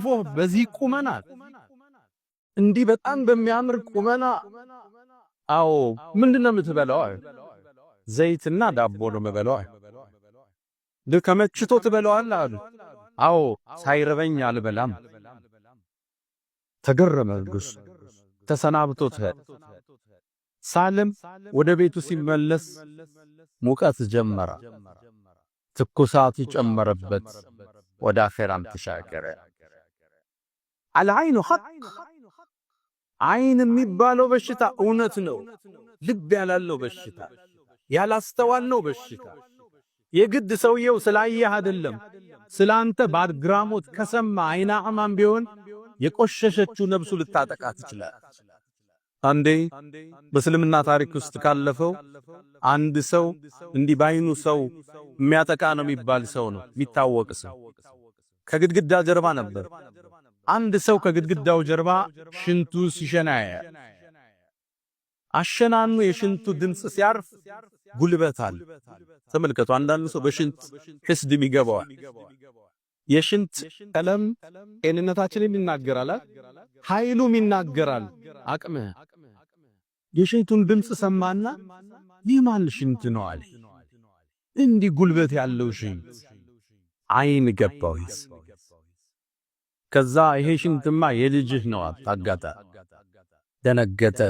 አሳልፎ በዚህ ቁመና እንዲህ በጣም በሚያምር ቁመና አዎ ምንድነው የምትበላው? ዘይትና ዳቦ ነው የምበላው። ለከመችቶ ትበላዋለህ አሉ። አዎ ሳይረበኝ አልበላም። ተገረመ ንጉሥ። ተሰናብቶት ሳለም ወደ ቤቱ ሲመለስ ሙቀት ጀመረ። ትኩሳት ጨመረበት። ወደ አኺራም ተሻገረ። አልዓይኑ ሐቅ አይን የሚባለው በሽታ እውነት ነው። ልብ ያላለው በሽታ ያላስተዋልነው በሽታ የግድ ሰውየው ስላየህ አይደለም ስላንተ ባድግራሞት ከሰማ አይና አማን ቢሆን የቆሸሸችው ነብሱ ልታጠቃት ይችላል። አንዴ በእስልምና ታሪክ ውስጥ ካለፈው አንድ ሰው እንዲህ ባይኑ ሰው የሚያጠቃ ነው የሚባል ሰው ነው የሚታወቅ ሰው ከግድግዳ ጀርባ ነበር። አንድ ሰው ከግድግዳው ጀርባ ሽንቱ ሲሸናየ አሸናኑ የሽንቱ ድምጽ ሲያርፍ ጉልበታል። ተመልከቱ፣ አንዳንድ ሰው በሽንት ህስድም ይገባዋል። የሽንት ቀለም ጤንነታችንን ይናገራል፣ ኃይሉም ይናገራል። አቅምህ የሽንቱን ድምጽ ሰማና ይማል ሽንት ነው አለ። እንዲህ ጉልበት ያለው ሽንት አይን ገባው። ከዛ ይሄ ሽንትማ የልጅህ ነው አጣጋታ። ደነገጠ።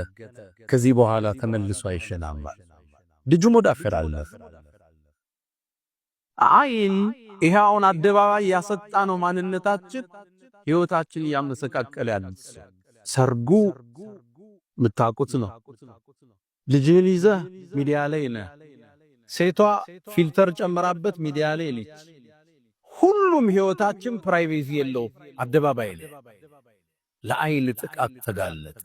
ከዚህ በኋላ ተመልሶ አይሸናም። ልጁ ሞዳፈራል። አይን ይሄውን አደባባይ ያሰጣ ነው ማንነታችን ህይወታችን ያመሰቃቀለ ያለው ሰርጉ ምታቁት ነው። ልጅህን ይዘህ ሚዲያ ላይ ነህ። ሴቷ ፊልተር ጨምራበት ሚዲያ ላይ ነች። ሁሉም ህይወታችን ፕራይቬሲ የለው አደባባይ ላይ ለአይን ጥቃት ተጋለጠ።